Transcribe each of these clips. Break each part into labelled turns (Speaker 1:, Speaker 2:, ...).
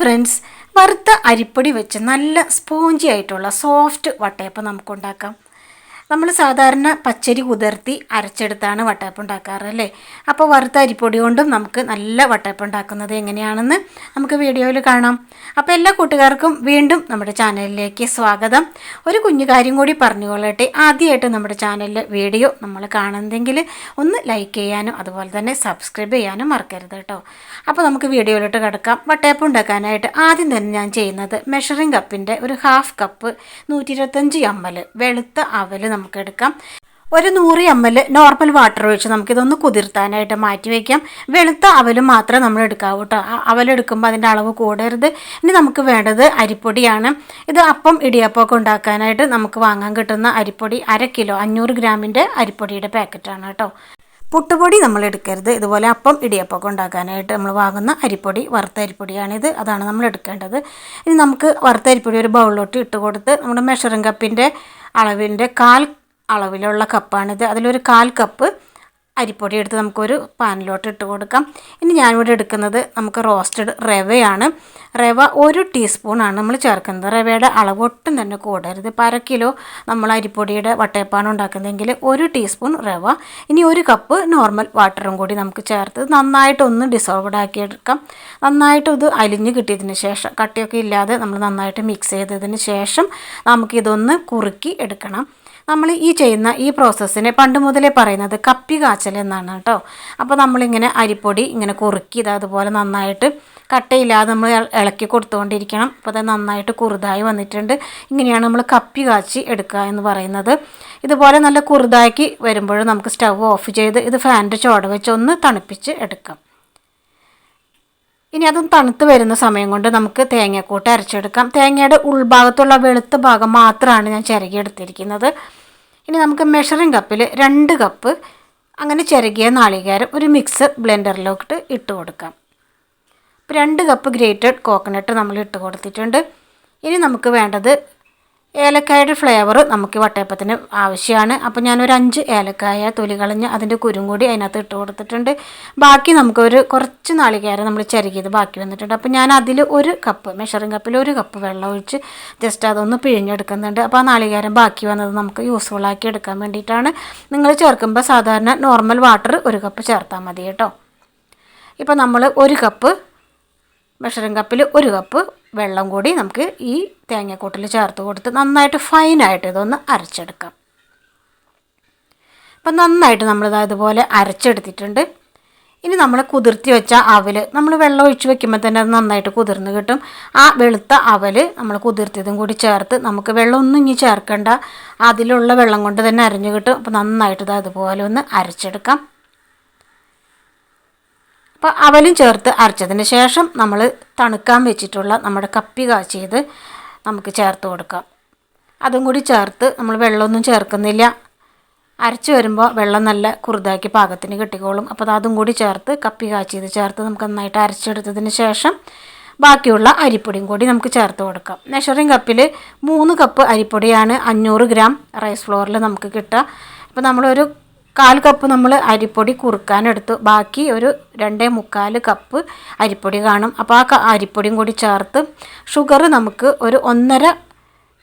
Speaker 1: Friends, വറുത്ത അരിപ്പൊടി വെച്ച് നല്ല സ്പോഞ്ചി ആയിട്ടുള്ള സോഫ്റ്റ് വട്ടയപ്പം നമുക്കുണ്ടാക്കാം. നമ്മൾ സാധാരണ പച്ചരി കുതിർത്തി അരച്ചെടുത്താണ് വട്ടയപ്പം ഉണ്ടാക്കാറ് അല്ലേ. അപ്പോൾ വറുത്ത അരിപ്പൊടി കൊണ്ടും നമുക്ക് നല്ല വട്ടയപ്പം ഉണ്ടാക്കുന്നത് എങ്ങനെയാണെന്ന് നമുക്ക് വീഡിയോയിൽ കാണാം. അപ്പോൾ എല്ലാ കൂട്ടുകാർക്കും വീണ്ടും നമ്മുടെ ചാനലിലേക്ക് സ്വാഗതം. ഒരു കുഞ്ഞു കാര്യം കൂടി പറഞ്ഞുകൊള്ളട്ടെ. ആദ്യമായിട്ട് നമ്മുടെ ചാനലിലെ വീഡിയോ നമ്മൾ കാണുന്നെങ്കിൽ ഒന്ന് ലൈക്ക് ചെയ്യാനും അതുപോലെ തന്നെ സബ്സ്ക്രൈബ് ചെയ്യാനും മറക്കരുത് കേട്ടോ. അപ്പോൾ നമുക്ക് വീഡിയോയിലോട്ട് കിടക്കാം. വട്ടയപ്പം ഉണ്ടാക്കാനായിട്ട് ആദ്യം തന്നെ ഞാൻ ചെയ്യുന്നത് മെഷറിംഗ് കപ്പിൻ്റെ ഒരു ഹാഫ് കപ്പ് 125 ml വെളുത്ത അവൽ നമുക്ക് എടുക്കാം. ഒരു 100 ml നോർമൽ വാട്ടർ ഒഴിച്ച് നമുക്കിതൊന്ന് കുതിർത്താനായിട്ട് മാറ്റി വയ്ക്കാം. വെളുത്ത അവലും മാത്രമേ നമ്മൾ എടുക്കാവൂ കേട്ടോ. അവലെടുക്കുമ്പോൾ അതിൻ്റെ അളവ് കൂടരുത്. ഇനി നമുക്ക് വേണ്ടത് അരിപ്പൊടിയാണ്. ഇത് അപ്പം ഇടിയപ്പമൊക്കെ ഉണ്ടാക്കാനായിട്ട് നമുക്ക് വാങ്ങാൻ കിട്ടുന്ന അരിപ്പൊടി 1/2 കിലോ 500 ഗ്രാമിൻ്റെ അരിപ്പൊടിയുടെ പാക്കറ്റാണ് കേട്ടോ. പുട്ടുപൊടി നമ്മൾ എടുക്കരുത്. ഇതുപോലെ അപ്പം ഇടിയപ്പമൊക്കെ ഉണ്ടാക്കാനായിട്ട് നമ്മൾ വാങ്ങുന്ന അരിപ്പൊടി വറുത്ത അരിപ്പൊടിയാണിത്. അതാണ് നമ്മൾ എടുക്കേണ്ടത്. ഇനി നമുക്ക് വറുത്ത അരിപ്പൊടി ഒരു ബൗളിലോട്ട് ഇട്ട് കൊടുത്ത് നമ്മുടെ മെഷറിംഗ് കപ്പിൻ്റെ അളവിൻ്റെ 1/4 അളവിലുള്ള കപ്പാണിത്. അതിലൊരു 1/4 കപ്പ് അരിപ്പൊടി എടുത്ത് നമുക്കൊരു പാനിലോട്ട് ഇട്ട് കൊടുക്കാം. ഇനി ഞാനിവിടെ എടുക്കുന്നത് നമുക്ക് റോസ്റ്റഡ് റവയാണ്. റവ 1 ടീസ്പൂണാണ് നമ്മൾ ചേർക്കുന്നത്. റവയുടെ അളവ് ഒട്ടും തന്നെ കൂടരുത്. ഇപ്പോൾ 1/2 കിലോ നമ്മൾ അരിപ്പൊടിയുടെ വട്ടയപ്പാണ് ഉണ്ടാക്കുന്നതെങ്കിൽ 1 ടീസ്പൂൺ റവ, ഇനി 1 കപ്പ് നോർമൽ വാട്ടറും കൂടി നമുക്ക് ചേർത്ത് നന്നായിട്ടൊന്ന് ഡിസോൾവഡ് ആക്കിയെടുക്കാം. നന്നായിട്ട് ഇത് അലിഞ്ഞ് കിട്ടിയതിന് ശേഷം, കട്ടിയൊക്കെ ഇല്ലാതെ നമ്മൾ നന്നായിട്ട് മിക്സ് ചെയ്തതിന് ശേഷം നമുക്കിതൊന്ന് കുറുക്കി എടുക്കണം. നമ്മൾ ഈ ചെയ്യുന്ന ഈ പ്രോസസ്സിനെ പണ്ട് മുതലേ പറയുന്നത് കപ്പി കാച്ചൽ എന്നാണ് കേട്ടോ. അപ്പോൾ നമ്മളിങ്ങനെ അരിപ്പൊടി ഇങ്ങനെ കുറുക്കി ഇത് അതുപോലെ നന്നായിട്ട് കട്ടയില്ലാതെ നമ്മൾ ഇളക്കി കൊടുത്തുകൊണ്ടിരിക്കണം. അപ്പോൾ അത് നന്നായിട്ട് കുറുതായി വന്നിട്ടുണ്ട്. ഇങ്ങനെയാണ് നമ്മൾ കപ്പി കാച്ചി എടുക്കുക എന്ന് പറയുന്നത്. ഇതുപോലെ നല്ല കുറുതാക്കി വരുമ്പോൾ നമുക്ക് സ്റ്റവ് ഓഫ് ചെയ്ത് ഇത് ഫാനിൻ്റെ ചോട വെച്ച് ഒന്ന് തണുപ്പിച്ച് എടുക്കാം. ഇനി അതും തണുത്ത് വരുന്ന സമയം കൊണ്ട് നമുക്ക് തേങ്ങക്കൂട്ട് അരച്ചെടുക്കാം. തേങ്ങയുടെ ഉൾഭാഗത്തുള്ള വെളുത്ത ഭാഗം മാത്രമാണ് ഞാൻ ചിരകിയെടുത്തിരിക്കുന്നത്. ഇനി നമുക്ക് മെഷറിംഗ് കപ്പിൽ 2 കപ്പ് അങ്ങനെ ചിരകിയ നാളികേരം ഒരു മിക്സർ ബ്ലെൻഡറിലോട്ട് ഇട്ട് കൊടുക്കാം. 2 കപ്പ് ഗ്രേറ്റഡ് കോക്കനട്ട് നമ്മൾ ഇട്ട് കൊടുത്തിട്ടുണ്ട്. ഇനി നമുക്ക് വേണ്ടത് ഏലക്കായുടെ ഫ്ലേവർ നമുക്ക് വട്ടയപ്പത്തിന് ആവശ്യമാണ്. അപ്പോൾ ഞാനൊരു 5 ഏലക്കായ തൊലി കളഞ്ഞ് അതിൻ്റെ കുരും കൂടി അതിനകത്ത് ഇട്ട് കൊടുത്തിട്ടുണ്ട്. ബാക്കി നമുക്കൊരു കുറച്ച് നാളികേരം നമ്മൾ ചിരകിയത് ബാക്കി വന്നിട്ടുണ്ട്. അപ്പോൾ ഞാൻ അതിൽ 1 കപ്പ് മെഷറിംഗ് കപ്പിൽ 1 കപ്പ് വെള്ളം ഒഴിച്ച് ജസ്റ്റ് അതൊന്ന് പിഴിഞ്ഞെടുക്കുന്നുണ്ട്. അപ്പോൾ ആ നാളികേരം ബാക്കി വന്നത് നമുക്ക് യൂസ്ഫുള്ളാക്കി എടുക്കാൻ വേണ്ടിയിട്ടാണ്. നിങ്ങൾ ചേർക്കുമ്പോൾ സാധാരണ നോർമൽ വാട്ടർ 1 കപ്പ് ചേർത്താൽ മതി കേട്ടോ. ഇപ്പോൾ നമ്മൾ 1 കപ്പ് മെഷറിംഗ് കപ്പിൽ 1 കപ്പ് വെള്ളം കൂടി നമുക്ക് ഈ തേങ്ങക്കൂട്ടിൽ ചേർത്ത് കൊടുത്ത് നന്നായിട്ട് ഫൈനായിട്ട് ഇതൊന്ന് അരച്ചെടുക്കാം. അപ്പം നന്നായിട്ട് നമ്മളിത് അതുപോലെ അരച്ചെടുത്തിട്ടുണ്ട്. ഇനി നമ്മൾ കുതിർത്തി വെച്ച അവൽ നമ്മൾ വെള്ളം ഒഴിച്ച് വെക്കുമ്പോൾ തന്നെ അത് നന്നായിട്ട് കുതിർന്ന് കിട്ടും. ആ വെളുത്ത അവൽ നമ്മൾ കുതിർത്തിയതും കൂടി ചേർത്ത് നമുക്ക് വെള്ളമൊന്നും ഇനി ചേർക്കേണ്ട, അതിലുള്ള വെള്ളം കൊണ്ട് തന്നെ അരഞ്ഞു കിട്ടും. അപ്പോൾ നന്നായിട്ട് ഇത് അതുപോലെ ഒന്ന് അരച്ചെടുക്കാം. അപ്പോൾ അവലും ചേർത്ത് അരച്ചതിന് ശേഷം നമ്മൾ തണുക്കാൻ വെച്ചിട്ടുള്ള നമ്മുടെ കപ്പി കാച്ചിയത് നമുക്ക് ചേർത്ത് കൊടുക്കാം. അതും കൂടി ചേർത്ത് നമ്മൾ വെള്ളമൊന്നും ചേർക്കുന്നില്ല. അരച്ച് വരുമ്പോൾ വെള്ളം നല്ല കുറുതാക്കി പാകത്തിന് കിട്ടിക്കോളും. അപ്പോൾ അതും കൂടി ചേർത്ത് കപ്പി കാച്ചിയത് ചേർത്ത് നമുക്ക് നന്നായിട്ട് അരച്ചെടുത്തതിന് ശേഷം ബാക്കിയുള്ള അരിപ്പൊടിയും കൂടി നമുക്ക് ചേർത്ത് കൊടുക്കാം. മെഷറിംഗ് കപ്പിൽ 3 കപ്പ് അരിപ്പൊടിയാണ് 500 ഗ്രാം റൈസ് ഫ്ലോറിൽ നമുക്ക് കിട്ടുക. അപ്പോൾ നമ്മളൊരു 1/4 കപ്പ് നമ്മൾ അരിപ്പൊടി കുറുക്കാനെടുത്തു. ബാക്കി ഒരു 2.25 കപ്പ് അരിപ്പൊടി കാണും. അപ്പോൾ ആ അരിപ്പൊടിയും കൂടി ചേർത്ത് ഷുഗർ നമുക്ക് ഒരു 1.5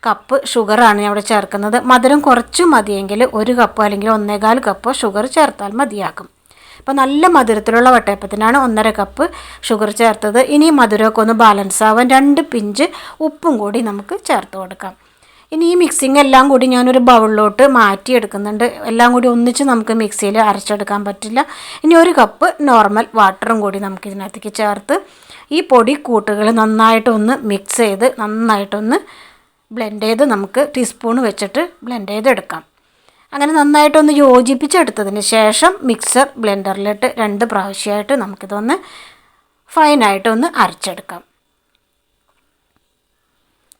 Speaker 1: കപ്പ് ഷുഗറാണ് ഞാൻ ഇവിടെ ചേർക്കുന്നത്. മധുരം കുറച്ച് മതിയെങ്കിൽ 1 കപ്പ് അല്ലെങ്കിൽ 1.25 കപ്പ് ഷുഗർ ചേർത്താൽ മതിയാകും. അപ്പോൾ നല്ല മധുരത്തിലുള്ള വട്ടയപ്പത്തിനാണ് 1.5 കപ്പ് ഷുഗർ ചേർത്തത്. ഇനി മധുരമൊക്കെ ഒന്ന് ബാലൻസ് ആവാൻ 2 പിഞ്ച് ഉപ്പും കൂടി നമുക്ക് ചേർത്ത് കൊടുക്കാം. ഇനി ഈ മിക്സിങ് എല്ലാം കൂടി ഞാനൊരു ബൗളിലോട്ട് മാറ്റിയെടുക്കുന്നുണ്ട്. എല്ലാം കൂടി ഒന്നിച്ച് നമുക്ക് മിക്സിയിൽ അരച്ചെടുക്കാൻ പറ്റില്ല. ഇനി 1 കപ്പ് നോർമൽ വാട്ടറും കൂടി നമുക്ക് ഇതിനകത്തേക്ക് ചേർത്ത് ഈ പൊടി കൂട്ടുകൾ നന്നായിട്ടൊന്ന് മിക്സ് ചെയ്ത് നന്നായിട്ടൊന്ന് ബ്ലെൻഡ് ചെയ്ത് നമുക്ക് ടീസ്പൂൺ വെച്ചിട്ട് ബ്ലെൻഡ് ചെയ്തെടുക്കാം. അങ്ങനെ നന്നായിട്ടൊന്ന് യോജിപ്പിച്ചെടുത്തതിന് ശേഷം മിക്സർ ബ്ലെൻഡറിലിട്ട് 2 പ്രാവശ്യമായിട്ട് നമുക്കിതൊന്ന് ഫൈനായിട്ടൊന്ന് അരച്ചെടുക്കാം.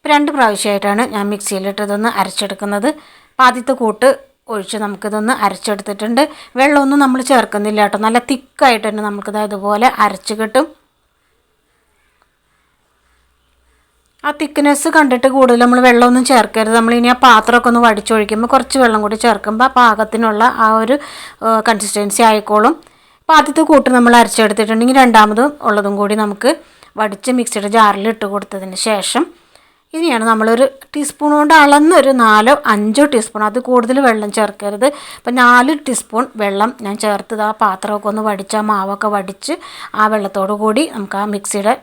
Speaker 1: 2 പ്രാവശ്യമായിട്ടാണ് ഞാൻ മിക്സിയിലിട്ടതൊന്ന് അരച്ചെടുക്കുന്നത്. ആദ്യത്തെ കൂട്ട് ഒഴിച്ച് നമുക്കിതൊന്ന് അരച്ചെടുത്തിട്ടുണ്ട്. വെള്ളമൊന്നും നമ്മൾ ചേർക്കുന്നില്ല കേട്ടോ. നല്ല തിക്കായിട്ട് തന്നെ നമുക്കിത് അതുപോലെ അരച്ച് കിട്ടും. ആ തിക്നെസ് കണ്ടിട്ട് കൂടുതൽ നമ്മൾ വെള്ളമൊന്നും ചേർക്കരുത്. നമ്മളിനി ആ പാത്രമൊക്കെ ഒന്ന് വടിച്ചൊഴിക്കുമ്പോൾ കുറച്ച് വെള്ളം കൂടി ചേർക്കുമ്പോൾ പാകത്തിനുള്ള ആ ഒരു കൺസിസ്റ്റൻസി ആയിക്കോളും. അപ്പോൾ ആദ്യത്തെ കൂട്ട് നമ്മൾ അരച്ചെടുത്തിട്ടുണ്ടെങ്കിൽ രണ്ടാമതും ഉള്ളതും കൂടി നമുക്ക് വടിച്ച് മിക്സിയുടെ ജാറിൽ ഇട്ട് കൊടുത്തതിന് ശേഷം ഇനിയാണ് നമ്മളൊരു ടീസ്പൂൺ കൊണ്ട് അളന്നൊരു 4-5 ടീസ്പൂൺ, അത് കൂടുതൽ വെള്ളം ചേർക്കരുത്. അപ്പോൾ 4 ടീസ്പൂൺ വെള്ളം ഞാൻ ചേർത്തത് ആ പാത്രമൊക്കെ ഒന്ന് വടിച്ച് ആ മാവൊക്കെ വടിച്ച് ആ വെള്ളത്തോടു കൂടി നമുക്ക് ആ മിക്സിയുടെ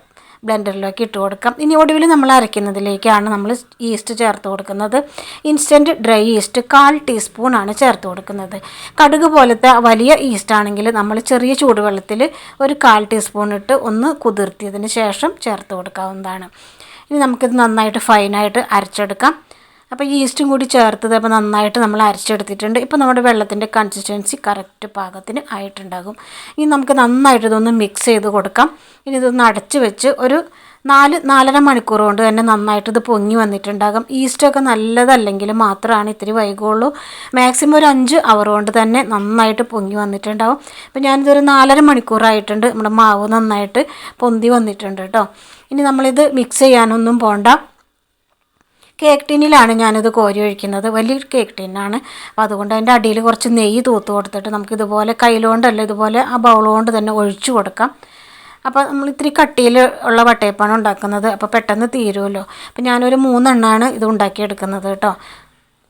Speaker 1: ബ്ലെൻഡറിലേക്ക് ഇട്ട് കൊടുക്കാം. ഇനി ഒടുവിൽ നമ്മൾ അരയ്ക്കുന്നതിലേക്കാണ് നമ്മൾ ഈസ്റ്റ് ചേർത്ത് കൊടുക്കുന്നത്. ഇൻസ്റ്റൻറ്റ് ഡ്രൈ ഈസ്റ്റ് 1/4 ടീസ്പൂണാണ് ചേർത്ത് കൊടുക്കുന്നത്. കടുക് പോലത്തെ വലിയ ഈസ്റ്റ് ആണെങ്കിൽ നമ്മൾ ചെറിയ ചൂടുവെള്ളത്തിൽ ഒരു 1/4 ടീസ്പൂൺ ഇട്ട് ഒന്ന് കുതിർത്തിയതിന് ശേഷം ചേർത്ത് കൊടുക്കാവുന്നതാണ്. ഇനി നമുക്കിത് നന്നായിട്ട് ഫൈനായിട്ട് അരച്ചെടുക്കാം. അപ്പോൾ ഈസ്റ്റും കൂടി ചേർത്തത് അപ്പോൾ നന്നായിട്ട് നമ്മൾ അരച്ചെടുത്തിട്ടുണ്ട്. ഇപ്പോൾ നമ്മുടെ വെള്ളത്തിൻ്റെ കൺസിസ്റ്റൻസി കറക്റ്റ് പാകത്തിന് ആയിട്ടുണ്ടാകും. ഇനി നമുക്ക് നന്നായിട്ട് ഇതൊന്ന് മിക്സ് ചെയ്ത് കൊടുക്കാം. ഇനി ഇതൊന്ന് അടച്ച് വെച്ച് ഒരു 4-4.5 മണിക്കൂർ കൊണ്ട് തന്നെ നന്നായിട്ട് ഇത് പൊങ്ങി വന്നിട്ടുണ്ടാകും. ഈസ്റ്റൊക്കെ നല്ലതല്ലെങ്കിൽ മാത്രമാണ് ഇത്തിരി വൈകുള്ളൂ. മാക്സിമം ഒരു 5 അവർ കൊണ്ട് തന്നെ നന്നായിട്ട് പൊങ്ങി വന്നിട്ടുണ്ടാകും. അപ്പോൾ ഞാനിതൊരു 4.5 മണിക്കൂറായിട്ടുണ്ട്. നമ്മുടെ മാവ് നന്നായിട്ട് പൊന്തി വന്നിട്ടുണ്ട് കേട്ടോ. ഇനി നമ്മളിത് മിക്സ് ചെയ്യാനൊന്നും പോണ്ട. കേക്ക് ടിന്നിലാണ് ഞാനിത് കോരി ഒഴിക്കുന്നത്. വലിയൊരു കേക്ക് ടിന്നാണ്. അപ്പോൾ അതുകൊണ്ട് അതിൻ്റെ അടിയിൽ കുറച്ച് നെയ്യ് തൂത്ത് കൊടുത്തിട്ട് നമുക്കിതുപോലെ കയ്യിലുകൊണ്ടല്ല ഇതുപോലെ ആ ബൗൾ കൊണ്ട് തന്നെ ഒഴിച്ചു കൊടുക്കാം. അപ്പോൾ നമ്മൾ ഇത്തിരി കട്ടിയിൽ ഉള്ള വട്ടയപ്പാണ് ഉണ്ടാക്കുന്നത്. അപ്പോൾ പെട്ടെന്ന് തീരുമല്ലോ. അപ്പോൾ ഞാനൊരു 3 എണ്ണമാണ് ഇത് ഉണ്ടാക്കിയെടുക്കുന്നത് കേട്ടോ.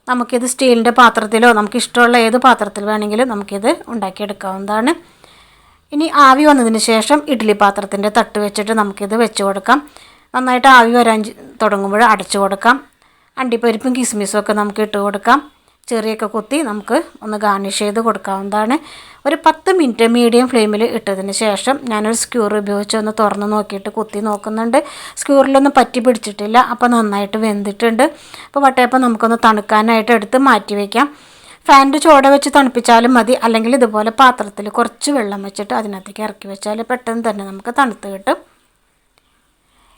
Speaker 1: നമുക്കിത് സ്റ്റീലിൻ്റെ പാത്രത്തിലോ നമുക്ക് ഇഷ്ടമുള്ള ഏത് പാത്രത്തിൽ വേണമെങ്കിലും നമുക്കിത് ഉണ്ടാക്കിയെടുക്കാവുന്നതാണ്. ഇനി ആവി വന്നതിന് ശേഷം ഇഡ്ഡലി പാത്രത്തിൻ്റെ തട്ട് വെച്ചിട്ട് നമുക്കിത് വെച്ച് കൊടുക്കാം. നന്നായിട്ട് ആവി വരാൻ തുടങ്ങുമ്പോൾ അടച്ചു കൊടുക്കാം. അണ്ടിപ്പരിപ്പും കിസ്മിസും ഒക്കെ നമുക്ക് ഇട്ട് കൊടുക്കാം. ചെറിയൊക്കെ കുത്തി നമുക്ക് ഒന്ന് ഗാർണിഷ് ചെയ്ത് കൊടുക്കാവുന്നതാണ്. ഒരു 10 മിനിറ്റ് മീഡിയം ഫ്ലെയിമിൽ ഇട്ടതിന് ശേഷം ഞാനൊരു സ്ക്യൂർ ഉപയോഗിച്ച് ഒന്ന് തുറന്ന് നോക്കിയിട്ട് കുത്തി നോക്കുന്നുണ്ട്. സ്ക്യൂറിലൊന്നും പറ്റി പിടിച്ചിട്ടില്ല. അപ്പോൾ നന്നായിട്ട് വെന്തിട്ടുണ്ട്. അപ്പോൾ വട്ടയപ്പം നമുക്കൊന്ന് തണുക്കാനായിട്ട് എടുത്ത് മാറ്റി വയ്ക്കാം. ഫാനിൻ്റെ ചോട വെച്ച് തണുപ്പിച്ചാലും മതി, അല്ലെങ്കിൽ ഇതുപോലെ പാത്രത്തിൽ കുറച്ച് വെള്ളം വെച്ചിട്ട് അതിനകത്തേക്ക് ഇറക്കി വെച്ചാൽ പെട്ടെന്ന് തന്നെ നമുക്ക് തണുത്ത് കിട്ടും.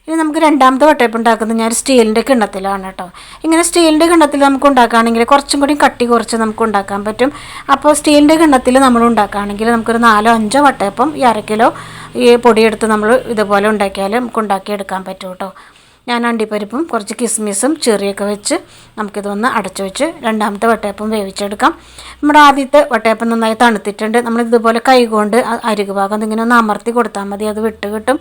Speaker 1: ഇനി നമുക്ക് രണ്ടാമത്തെ വട്ടയപ്പം ഉണ്ടാക്കുന്നത് ഞാൻ സ്റ്റീലിൻ്റെ കിണ്ണത്തിലാണ് കേട്ടോ. ഇങ്ങനെ സ്റ്റീലിൻ്റെ കിണ്ണത്തിൽ നമുക്ക് ഉണ്ടാക്കുകയാണെങ്കിൽ കുറച്ചും കൂടി കട്ടി കുറച്ച് നമുക്ക് ഉണ്ടാക്കാൻ പറ്റും. അപ്പോൾ സ്റ്റീലിൻ്റെ കിണ്ണത്തിൽ നമ്മൾ ഉണ്ടാക്കുകയാണെങ്കിൽ നമുക്കൊരു 4-5 വട്ടയപ്പം ഈ 1/2 കിലോ ഈ പൊടിയെടുത്ത് നമ്മൾ ഇതുപോലെ ഉണ്ടാക്കിയാൽ നമുക്ക് ഉണ്ടാക്കിയെടുക്കാൻ പറ്റും കേട്ടോ. ഞാൻ അണ്ടിപ്പരിപ്പും കുറച്ച് കിസ്മിസും ചെറിയൊക്കെ വെച്ച് നമുക്കിതൊന്ന് അടച്ചു വെച്ച് രണ്ടാമത്തെ വട്ടയപ്പം വേവിച്ചെടുക്കാം. നമ്മുടെ ആദ്യത്തെ വട്ടയപ്പം നന്നായി തണുത്തിട്ടുണ്ട്. നമ്മളിതുപോലെ കൈകൊണ്ട് അരികു ഭാഗം ഇങ്ങനെ ഒന്ന് അമർത്തി കൊടുത്താൽ മതി, അത് വിട്ട് കിട്ടും.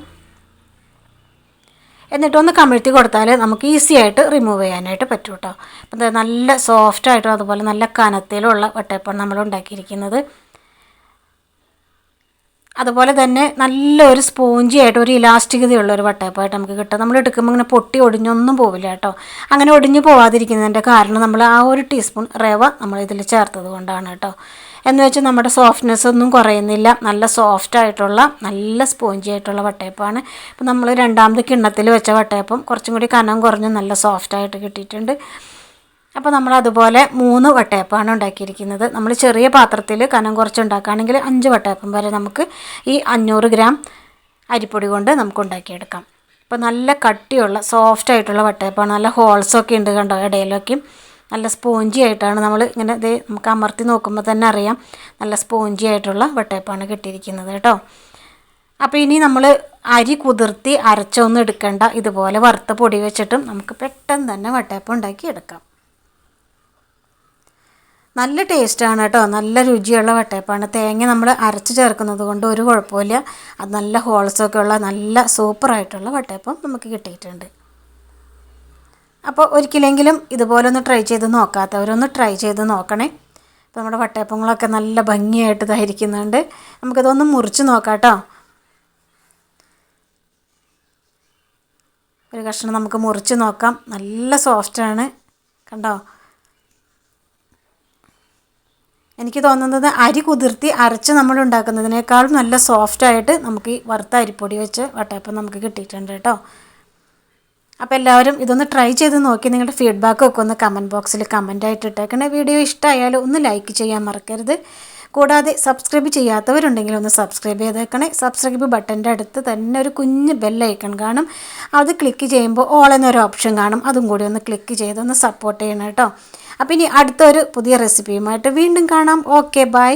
Speaker 1: എന്നിട്ടൊന്ന് കമിഴ്ത്തി കൊടുത്താൽ നമുക്ക് ഈസി ആയിട്ട് റിമൂവ് ചെയ്യാനായിട്ട് പറ്റും കേട്ടോ. അപ്പം നല്ല സോഫ്റ്റായിട്ടും അതുപോലെ നല്ല കനത്തിലുള്ള വട്ടയപ്പം നമ്മൾ ഉണ്ടാക്കിയിരിക്കുന്നത്. അതുപോലെ തന്നെ നല്ലൊരു സ്പോഞ്ചി ആയിട്ട് ഒരു ഇലാസ്റ്റികതയുള്ള ഒരു വട്ടയപ്പമായിട്ട് നമുക്ക് കിട്ടും. നമ്മൾ എടുക്കുമ്പോൾ ഇങ്ങനെ പൊട്ടി ഒടിഞ്ഞൊന്നും പോവില്ല കേട്ടോ. അങ്ങനെ ഒടിഞ്ഞു പോവാതിരിക്കുന്നതിൻ്റെ കാരണം നമ്മൾ ആ 1 ടീസ്പൂൺ റവ നമ്മൾ ഇതിൽ ചേർത്തത് കൊണ്ടാണ് കേട്ടോ. എന്ന് വെച്ചാൽ നമ്മുടെ സോഫ്റ്റ്നെസ് ഒന്നും കുറയുന്നില്ല. നല്ല സോഫ്റ്റായിട്ടുള്ള നല്ല സ്പോഞ്ചി ആയിട്ടുള്ള വട്ടയപ്പമാണ്. ഇപ്പോൾ നമ്മൾ രണ്ടാമത് കിണ്ണത്തിൽ വെച്ച വട്ടയപ്പം കുറച്ചും കൂടി കനം കുറഞ്ഞ് നല്ല സോഫ്റ്റായിട്ട് കിട്ടിയിട്ടുണ്ട്. അപ്പോൾ നമ്മൾ അതുപോലെ 3 വട്ടയപ്പമാണ് ഉണ്ടാക്കിയിരിക്കുന്നത്. നമ്മൾ ചെറിയ പാത്രത്തിൽ കനം കുറച്ച് ഉണ്ടാക്കുകയാണെങ്കിൽ 5 വട്ടയപ്പം വരെ നമുക്ക് ഈ 500 ഗ്രാം അരിപ്പൊടി കൊണ്ട് നമുക്ക് ഉണ്ടാക്കിയെടുക്കാം. അപ്പോൾ നല്ല കട്ടിയുള്ള സോഫ്റ്റായിട്ടുള്ള വട്ടയപ്പമാണ്. നല്ല ഹോൾസൊക്കെ ഉണ്ട് കണ്ടോ, ഇടയിലൊക്കെ നല്ല സ്പോഞ്ചി ആയിട്ടാണ് നമ്മൾ ഇങ്ങനെ ഇത് നമുക്ക് അമർത്തി നോക്കുമ്പോൾ തന്നെ അറിയാം നല്ല സ്പോഞ്ചി ആയിട്ടുള്ള വട്ടയപ്പമാണ് കിട്ടിയിരിക്കുന്നത് കേട്ടോ. അപ്പോൾ ഇനി നമ്മൾ അരി കുതിർത്തി അരച്ചൊന്നും എടുക്കേണ്ട, ഇതുപോലെ വറുത്ത പൊടി വെച്ചിട്ടും നമുക്ക് പെട്ടെന്ന് തന്നെ വട്ടയപ്പം ഉണ്ടാക്കി എടുക്കാം. നല്ല ടേസ്റ്റാണ് കേട്ടോ, നല്ല രുചിയുള്ള വട്ടയപ്പമാണ്. തേങ്ങ നമ്മൾ അരച്ച് ചേർക്കുന്നത് കൊണ്ട് ഒരു കുഴപ്പമില്ല. അത് നല്ല ഹോൾസൊക്കെ ഉള്ള നല്ല സൂപ്പറായിട്ടുള്ള വട്ടയപ്പം നമുക്ക് കിട്ടിയിട്ടുണ്ട്. അപ്പോൾ ഒരിക്കലെങ്കിലും ഇതുപോലെ ഒന്ന് ട്രൈ ചെയ്ത് നോക്കാത്തവരൊന്ന് ട്രൈ ചെയ്ത് നോക്കണേ. അപ്പോൾ നമ്മുടെ വട്ടയപ്പങ്ങളൊക്കെ നല്ല ഭംഗിയായിട്ട് ഇതായിരിക്കുന്നുണ്ട്. നമുക്കിതൊന്ന് മുറിച്ച് നോക്കാം കേട്ടോ. ഒരു കഷ്ണം നമുക്ക് മുറിച്ച് നോക്കാം. നല്ല സോഫ്റ്റാണ് കണ്ടോ. എനിക്ക് തോന്നുന്നത് അരി കുതിർത്തി അരച്ച് നമ്മൾ ഉണ്ടാക്കുന്നതിനേക്കാളും നല്ല സോഫ്റ്റായിട്ട് നമുക്ക് ഈ വറുത്ത അരിപ്പൊടി വെച്ച് വട്ടയപ്പം നമുക്ക് കിട്ടിയിട്ടുണ്ട് കേട്ടോ. അപ്പോൾ എല്ലാവരും ഇതൊന്ന് ട്രൈ ചെയ്ത് നോക്കി നിങ്ങളുടെ ഫീഡ്ബാക്കൊക്കെ ഒന്ന് കമൻറ്റ് ബോക്സിൽ കമൻറ്റായിട്ട് ഇട്ടേക്കണേ. വീഡിയോ ഇഷ്ടമായാലും ഒന്ന് ലൈക്ക് ചെയ്യാൻ മറക്കരുത്. കൂടാതെ സബ്സ്ക്രൈബ് ചെയ്യാത്തവരുണ്ടെങ്കിൽ ഒന്ന് സബ്സ്ക്രൈബ് ചെയ്തേക്കണേ. സബ്സ്ക്രൈബ് ബട്ടൻ്റെ അടുത്ത് തന്നെ ഒരു കുഞ്ഞ് ബെല്ലൈക്കൺ കാണും. അത് ക്ലിക്ക് ചെയ്യുമ്പോൾ ഓൾ എന്നൊരു ഓപ്ഷൻ കാണും. അതും കൂടി ഒന്ന് ക്ലിക്ക് ചെയ്തൊന്ന് സപ്പോർട്ട് ചെയ്യണം കേട്ടോ. അപ്പോൾ ഇനി അടുത്തൊരു പുതിയ റെസിപ്പിയുമായിട്ട് വീണ്ടും കാണാം. Okay, by.